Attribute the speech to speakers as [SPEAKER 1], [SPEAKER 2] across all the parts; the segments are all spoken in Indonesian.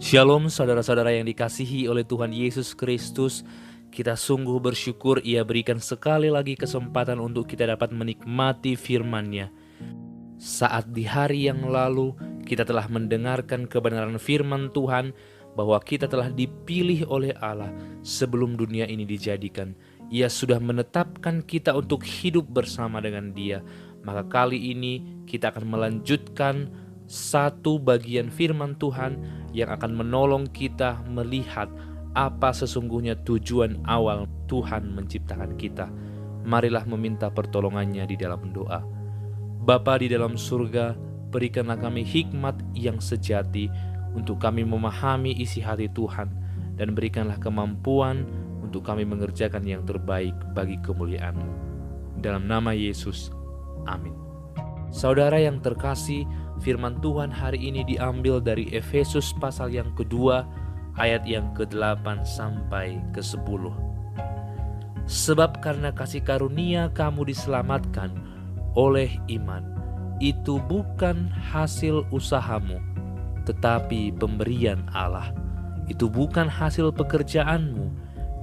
[SPEAKER 1] Shalom saudara-saudara yang dikasihi oleh Tuhan Yesus Kristus. Kita sungguh bersyukur Ia berikan sekali lagi kesempatan untuk kita dapat menikmati firman-Nya. Saat di hari yang lalu kita telah mendengarkan kebenaran firman Tuhan bahwa kita telah dipilih oleh Allah sebelum dunia ini dijadikan. Ia sudah menetapkan kita untuk hidup bersama dengan Dia. Maka kali ini kita akan melanjutkan satu bagian firman Tuhan yang akan menolong kita melihat apa sesungguhnya tujuan awal Tuhan menciptakan kita. Marilah meminta pertolongannya di dalam doa. Bapa di dalam surga, berikanlah kami hikmat yang sejati untuk kami memahami isi hati Tuhan, dan berikanlah kemampuan untuk kami mengerjakan yang terbaik bagi kemuliaan-Mu. Dalam nama Yesus, amin. Saudara yang terkasih, firman Tuhan hari ini diambil dari Efesus pasal yang kedua, ayat yang ke-8 sampai ke-10. Sebab karena kasih karunia kamu diselamatkan oleh iman, itu bukan hasil usahamu, tetapi pemberian Allah. Itu bukan hasil pekerjaanmu.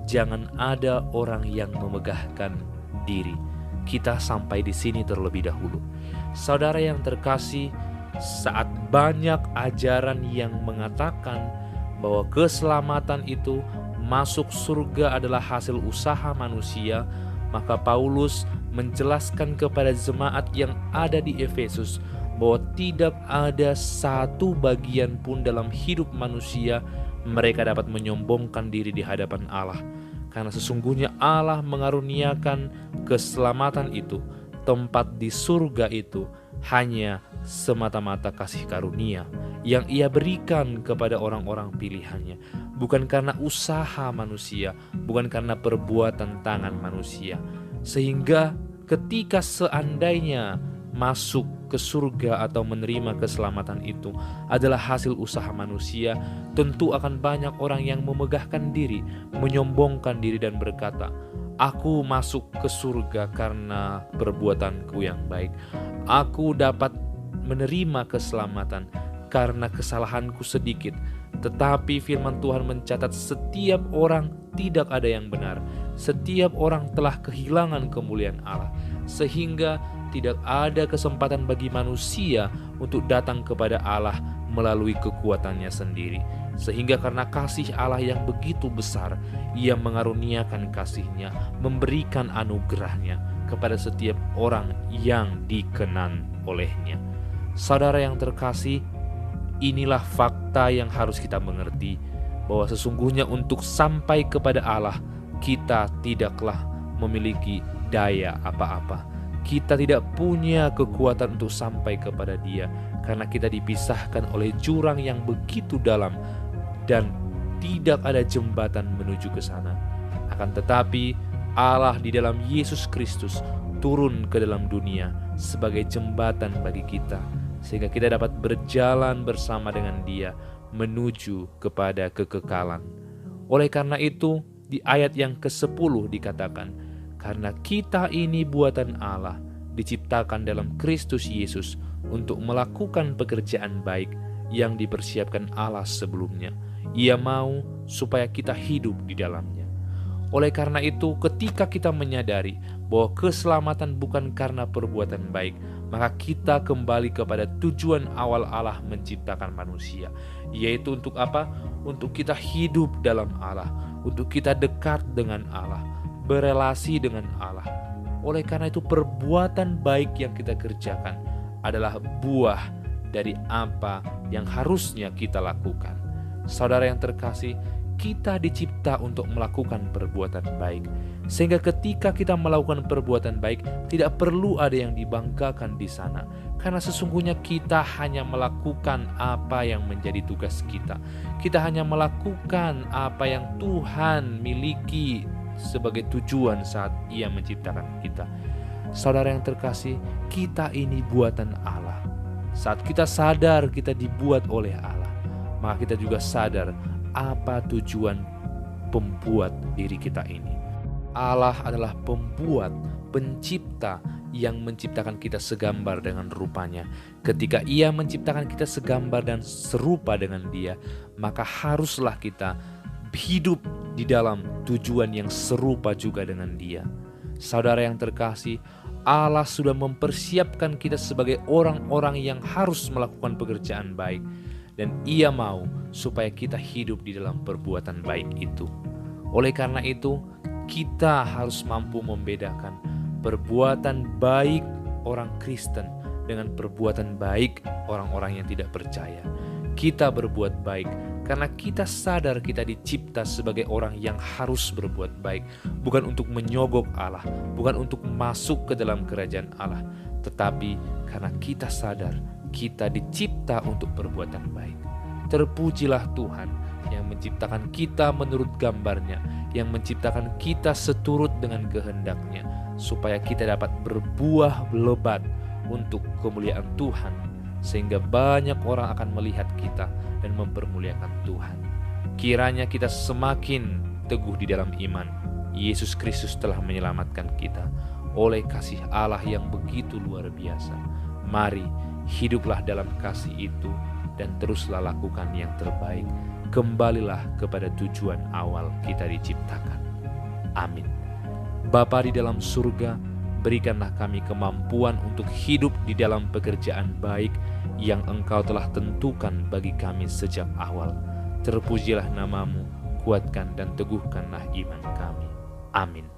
[SPEAKER 1] Jangan ada orang yang memegahkan diri. Kita sampai di sini terlebih dahulu. Saudara yang terkasih, saat banyak ajaran yang mengatakan bahwa keselamatan itu masuk surga adalah hasil usaha manusia, maka Paulus menjelaskan kepada jemaat yang ada di Efesus bahwa tidak ada satu bagian pun dalam hidup manusia mereka dapat menyombongkan diri di hadapan Allah. Karena sesungguhnya Allah mengaruniakan keselamatan itu, tempat di surga itu, hanya semata-mata kasih karunia yang Ia berikan kepada orang-orang pilihannya. Bukan karena usaha manusia, bukan karena perbuatan tangan manusia. Sehingga ketika seandainya masuk ke surga atau menerima keselamatan itu adalah hasil usaha manusia, tentu akan banyak orang yang memegahkan diri, menyombongkan diri dan berkata, aku masuk ke surga karena perbuatanku yang baik. Aku dapat menerima keselamatan karena kesalahanku sedikit. Tetapi firman Tuhan mencatat setiap orang tidak ada yang benar. Setiap orang telah kehilangan kemuliaan Allah. Sehingga tidak ada kesempatan bagi manusia untuk datang kepada Allah melalui kekuatannya sendiri. Sehingga karena kasih Allah yang begitu besar, Ia mengaruniakan kasih-Nya, memberikan anugerah-Nya kepada setiap orang yang dikenan oleh-Nya. Saudara yang terkasih, inilah fakta yang harus kita mengerti, bahwa sesungguhnya untuk sampai kepada Allah, kita tidaklah memiliki daya apa-apa. Kita tidak punya kekuatan untuk sampai kepada Dia, karena kita dipisahkan oleh jurang yang begitu dalam dan tidak ada jembatan menuju ke sana. Akan tetapi Allah di dalam Yesus Kristus turun ke dalam dunia sebagai jembatan bagi kita, sehingga kita dapat berjalan bersama dengan Dia menuju kepada kekekalan. Oleh karena itu, di ayat yang ke-10 dikatakan, karena kita ini buatan Allah, diciptakan dalam Kristus Yesus untuk melakukan pekerjaan baik yang dipersiapkan Allah sebelumnya. Ia mau supaya kita hidup di dalamnya. Oleh karena itu, ketika kita menyadari bahwa keselamatan bukan karena perbuatan baik, maka kita kembali kepada tujuan awal Allah menciptakan manusia, yaitu untuk apa? Untuk kita hidup dalam Allah, untuk kita dekat dengan Allah, berelasi dengan Allah. Oleh karena itu, perbuatan baik yang kita kerjakan adalah buah dari apa yang harusnya kita lakukan. Saudara yang terkasih, kita dicipta untuk melakukan perbuatan baik, sehingga ketika kita melakukan perbuatan baik, tidak perlu ada yang dibanggakan di sana, karena sesungguhnya kita hanya melakukan apa yang menjadi tugas kita. Kita hanya melakukan apa yang Tuhan miliki sebagai tujuan saat Ia menciptakan kita. Saudara yang terkasih, kita ini buatan Allah. Saat kita sadar kita dibuat oleh Allah, maka kita juga sadar apa tujuan pembuat diri kita ini. Allah adalah pembuat, pencipta yang menciptakan kita segambar dengan rupanya. Ketika Ia menciptakan kita segambar dan serupa dengan Dia, maka haruslah kita hidup di dalam tujuan yang serupa juga dengan Dia. Saudara yang terkasih, Allah sudah mempersiapkan kita sebagai orang-orang yang harus melakukan pekerjaan baik, dan Ia mau supaya kita hidup di dalam perbuatan baik itu. Oleh karena itu, kita harus mampu membedakan perbuatan baik orang Kristen dengan perbuatan baik orang-orang yang tidak percaya. Kita berbuat baik karena kita sadar kita dicipta sebagai orang yang harus berbuat baik, bukan untuk menyogok Allah, bukan untuk masuk ke dalam kerajaan Allah, tetapi karena kita sadar kita dicipta untuk perbuatan baik. Terpujilah Tuhan yang menciptakan kita menurut gambarnya, yang menciptakan kita seturut dengan kehendak-Nya, supaya kita dapat berbuah lebat untuk kemuliaan Tuhan, sehingga banyak orang akan melihat kita dan mempermuliakan Tuhan. Kiranya kita semakin teguh di dalam iman. Yesus Kristus telah menyelamatkan kita oleh kasih Allah yang begitu luar biasa. Mari hiduplah dalam kasih itu dan teruslah lakukan yang terbaik. Kembalilah kepada tujuan awal kita diciptakan. Amin. Bapa di dalam surga, berikanlah kami kemampuan untuk hidup di dalam pekerjaan baik yang Engkau telah tentukan bagi kami sejak awal. Terpujilah nama-Mu, kuatkan dan teguhkanlah iman kami. Amin.